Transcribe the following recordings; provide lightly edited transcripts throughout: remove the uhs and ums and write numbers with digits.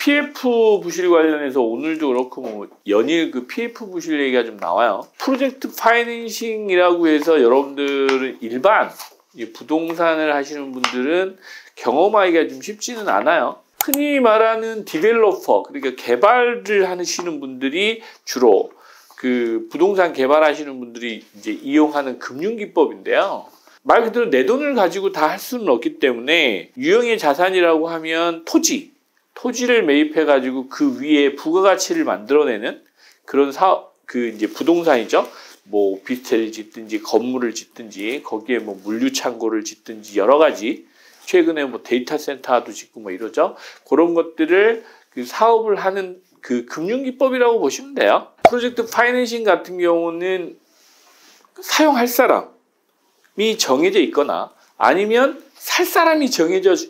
PF 부실 관련해서 오늘도 그렇고 뭐 연일 그 PF 부실 얘기가 좀 나와요. 프로젝트 파이낸싱이라고 해서 여러분들은 일반 부동산을 하시는 분들은 경험하기가 좀 쉽지는 않아요. 흔히 말하는 디벨로퍼, 그러니까 개발을 하시는 분들이 주로 그 부동산 개발하시는 분들이 이제 이용하는 금융기법인데요. 말 그대로 내 돈을 가지고 다 할 수는 없기 때문에 유형의 자산이라고 하면 토지를 매입해 가지고 그 위에 부가가치를 만들어내는 그런 그 이제 부동산이죠. 뭐 오피스텔을 짓든지 건물을 짓든지 거기에 뭐 물류창고를 짓든지 여러 가지, 최근에 뭐 데이터 센터도 짓고 뭐 이러죠. 그런 것들을 그 사업을 하는 그 금융기법이라고 보시면 돼요. 프로젝트 파이낸싱 같은 경우는 사용할 사람이 정해져 있거나 아니면 살 사람이 정해져서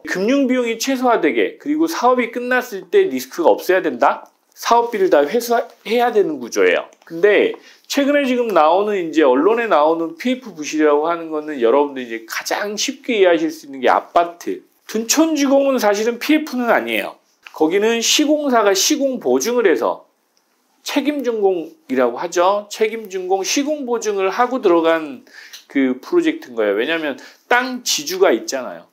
금융비용이 최소화되게, 그리고 사업이 끝났을 때 리스크가 없어야 된다. 사업비를 다 회수해야 되는 구조예요. 근데 최근에 지금 나오는 이제 언론에 나오는 PF 부실이라고 하는 거는 여러분들 이제 가장 쉽게 이해하실 수 있는 게 아파트. 둔촌지공은 사실은 PF는 아니에요. 거기는 시공사가 시공 보증을 해서 책임준공이라고 하죠. 책임준공 시공 보증을 하고 들어간 그 프로젝트인 거예요. 왜냐하면 땅 지주가 있잖아요.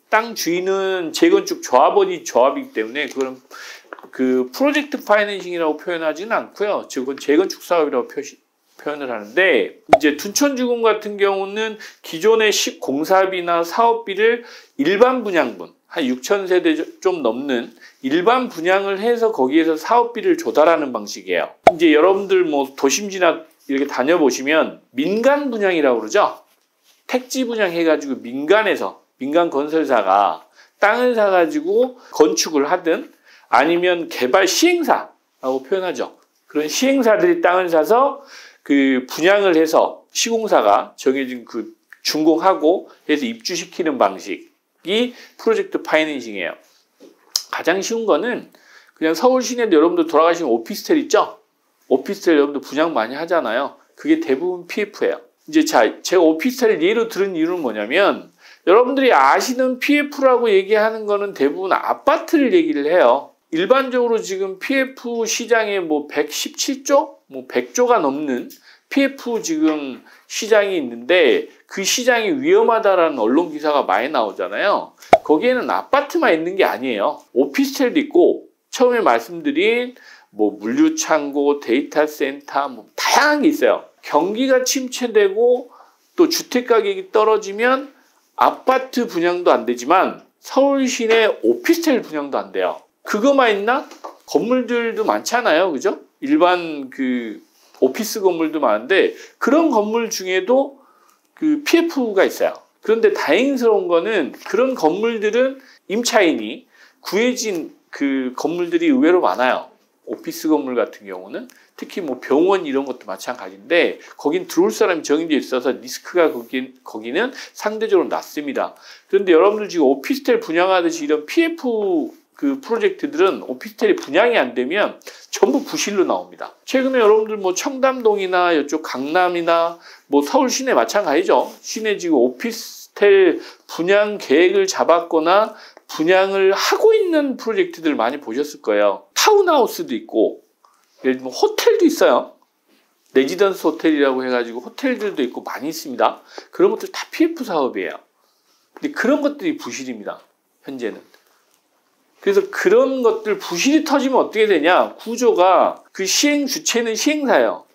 땅 주인은 재건축 조합이기 때문에 그건 그 프로젝트 파이낸싱이라고 표현하지는 않고요. 즉 재건축 사업이라고 표현을 하는데, 이제 둔촌주공 같은 경우는 기존의 공사비나 사업비를 일반 분양분 한 6,000세대 좀 넘는 일반 분양을 해서 거기에서 사업비를 조달하는 방식이에요. 이제 여러분들 뭐 도심 지나 이렇게 다녀보시면 민간 분양이라고 그러죠. 택지 분양 해가지고 민간 건설사가 땅을 사가지고 건축을 하든 아니면 개발 시행사라고 표현하죠. 그런 시행사들이 땅을 사서 그 분양을 해서 시공사가 정해진 그 준공하고 해서 입주시키는 방식이 프로젝트 파이낸싱이에요. 가장 쉬운 거는 그냥 서울 시내도 여러분들 돌아가시는 오피스텔 있죠? 오피스텔 여러분들 분양 많이 하잖아요. 그게 대부분 PF예요. 이제 제가 오피스텔을 예로 들은 이유는 뭐냐면, 여러분들이 아시는 PF라고 얘기하는 거는 대부분 아파트를 얘기를 해요. 일반적으로 지금 PF 시장에 뭐 117조? 뭐 100조가 넘는 PF 지금 시장이 있는데, 그 시장이 위험하다라는 언론 기사가 많이 나오잖아요. 거기에는 아파트만 있는 게 아니에요. 오피스텔도 있고, 처음에 말씀드린 뭐 물류창고, 데이터 센터, 뭐 다양한 게 있어요. 경기가 침체되고 또 주택 가격이 떨어지면 아파트 분양도 안 되지만 서울 시내 오피스텔 분양도 안 돼요. 그거만 있나? 건물들도 많잖아요. 그죠? 일반 그 오피스 건물도 많은데 그런 건물 중에도 그 PF가 있어요. 그런데 다행스러운 거는 그런 건물들은 임차인이 구해진 그 건물들이 의외로 많아요. 오피스 건물 같은 경우는 특히 뭐 병원 이런 것도 마찬가지인데 거긴 들어올 사람이 정해져 있어서 리스크가 거기는 상대적으로 낮습니다. 그런데 여러분들 지금 오피스텔 분양하듯이 이런 PF 그 프로젝트들은 오피스텔이 분양이 안 되면 전부 부실로 나옵니다. 최근에 여러분들 뭐 청담동이나 이쪽 강남이나 뭐 서울 시내 마찬가지죠. 시내 지금 오피스텔 분양 계획을 잡았거나 분양을 하고 있는 프로젝트들 많이 보셨을 거예요. 타운하우스도 있고, 예를 들면 호텔도 있어요. 레지던스 호텔이라고 해가지고 호텔들도 있고 많이 있습니다. 그런 것들 다 PF 사업이에요. 근데 그런 것들이 부실입니다. 현재는. 그래서 그런 것들 부실이 터지면 어떻게 되냐? 구조가 그 시행 주체는 시행사예요.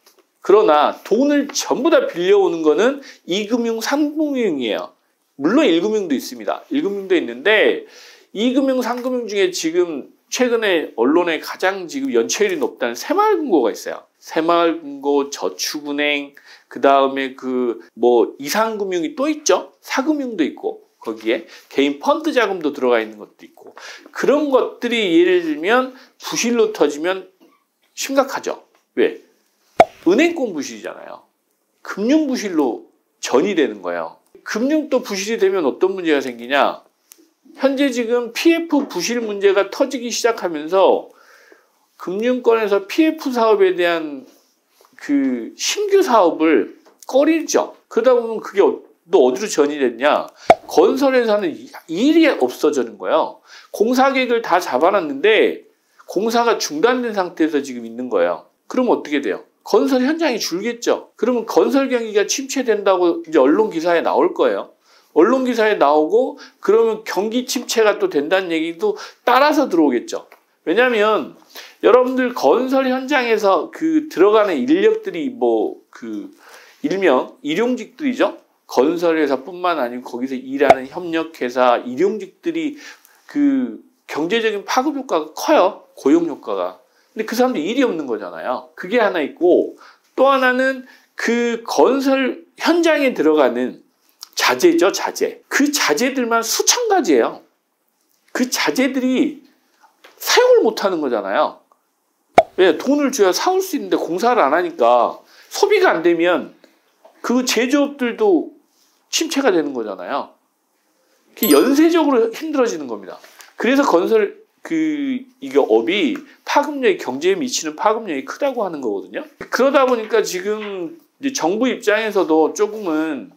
그러나 돈을 전부 다 빌려오는 거는 2금융, 3금융이에요. 물론 1금융도 있습니다. 1금융도 있는데 2금융, 3금융 중에 지금 최근에 언론에 가장 지금 연체율이 높다는 새마을금고가 있어요. 새마을금고, 저축은행, 그 다음에 그 뭐 이상금융이 또 있죠. 사금융도 있고 거기에 개인 펀드 자금도 들어가 있는 것도 있고, 그런 것들이 예를 들면 부실로 터지면 심각하죠. 왜? 은행권 부실이잖아요. 금융 부실로 전이 되는 거예요. 금융도 부실이 되면 어떤 문제가 생기냐? 현재 지금 PF 부실 문제가 터지기 시작하면서 금융권에서 PF 사업에 대한 그 신규 사업을 꺼리죠. 그러다 보면 그게 또 어디로 전이 됐냐? 건설회사는 일이 없어지는 거예요. 공사 계획을 다 잡아놨는데 공사가 중단된 상태에서 지금 있는 거예요. 그럼 어떻게 돼요? 건설 현장이 줄겠죠. 그러면 건설 경기가 침체된다고 이제 언론 기사에 나올 거예요. 언론 기사에 나오고 그러면 경기 침체가 또 된다는 얘기도 따라서 들어오겠죠. 왜냐하면 여러분들 건설 현장에서 그 들어가는 인력들이 일명 일용직들이죠. 건설회사뿐만 아니고 거기서 일하는 협력회사 일용직들이 그 경제적인 파급 효과가 커요. 고용 효과가. 근데 그 사람들 일이 없는 거잖아요. 그게 하나 있고 또 하나는 그 건설 현장에 들어가는 자재죠, 자재. 그 자재들만 수천 가지예요. 그 자재들이 사용을 못 하는 거잖아요. 왜? 돈을 줘야 사올 수 있는데 공사를 안 하니까 소비가 안 되면 그 제조업들도 침체가 되는 거잖아요. 연쇄적으로 힘들어지는 겁니다. 그래서 건설 이게 업이 파급력이 경제에 미치는 파급력이 크다고 하는 거거든요. 그러다 보니까 지금 이제 정부 입장에서도 조금은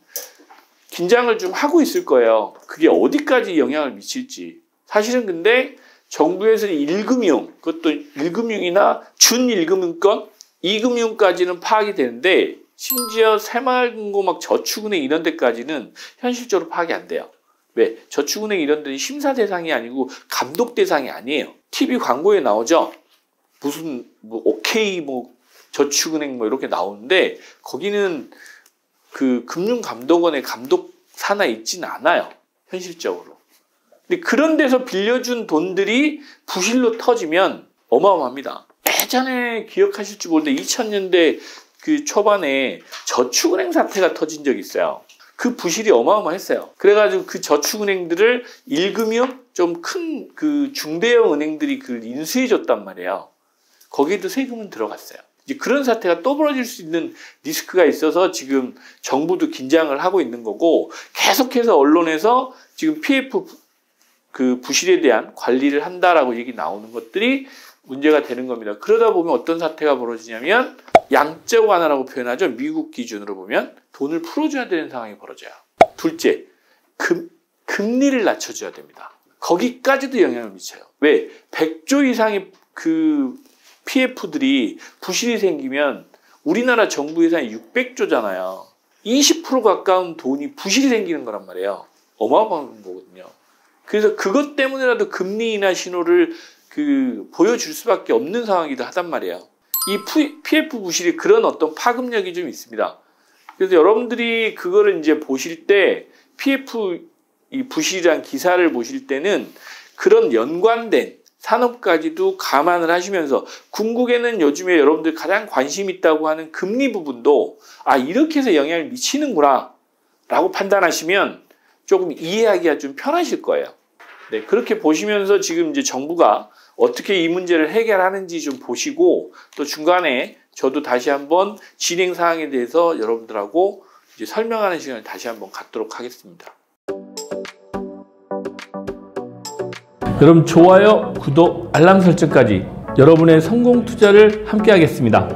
긴장을 좀 하고 있을 거예요. 그게 어디까지 영향을 미칠지. 사실은 근데 정부에서는 1금융, 그것도 1금융이나 준 1금융권, 2금융까지는 파악이 되는데 심지어 새마을금고 막 저축은행 이런 데까지는 현실적으로 파악이 안 돼요. 왜? 저축은행 이런 데는 심사 대상이 아니고 감독 대상이 아니에요. TV 광고에 나오죠? 무슨 OK 저축은행 이렇게 나오는데 거기는 그 금융감독원의 감독 산하에 있지는 않아요. 현실적으로. 근데 그런 데서 빌려준 돈들이 부실로 터지면 어마어마합니다. 예전에 기억하실지 모르는데 2000년대 그 초반에 저축은행 사태가 터진 적이 있어요. 그 부실이 어마어마했어요. 그래가지고 그 저축은행들을 1금융 좀 큰 그 중대형 은행들이 그걸 인수해줬단 말이에요. 거기에도 세금은 들어갔어요. 이제 그런 사태가 또 벌어질 수 있는 리스크가 있어서 지금 정부도 긴장을 하고 있는 거고 계속해서 언론에서 지금 PF 그 부실에 대한 관리를 한다라고 얘기 나오는 것들이 문제가 되는 겁니다. 그러다 보면 어떤 사태가 벌어지냐면 양적 완화라고 표현하죠. 미국 기준으로 보면 돈을 풀어줘야 되는 상황이 벌어져요. 둘째, 금리를 낮춰줘야 됩니다. 거기까지도 영향을 미쳐요. 왜? 100조 이상의 그 PF들이 부실이 생기면 우리나라 정부 예산이 600조잖아요. 20% 가까운 돈이 부실이 생기는 거란 말이에요. 어마어마한 거거든요. 그래서 그것 때문에라도 금리 인하 신호를 보여줄 수밖에 없는 상황이기도 하단 말이에요. 이 PF 부실이 그런 어떤 파급력이 좀 있습니다. 그래서 여러분들이 그거를 이제 보실 때 PF 이 부실이란 기사를 보실 때는 그런 연관된 산업까지도 감안을 하시면서 궁극에는 요즘에 여러분들 가장 관심 있다고 하는 금리 부분도 이렇게 해서 영향을 미치는구나 라고 판단하시면 조금 이해하기가 좀 편하실 거예요. 네, 그렇게 보시면서 지금 이제 정부가 어떻게 이 문제를 해결하는지 좀 보시고 또 중간에 저도 다시 한번 진행 사항에 대해서 여러분들하고 이제 설명하는 시간을 다시 한번 갖도록 하겠습니다. 여러분 좋아요, 구독, 알람 설정까지 여러분의 성공 투자를 함께 하겠습니다.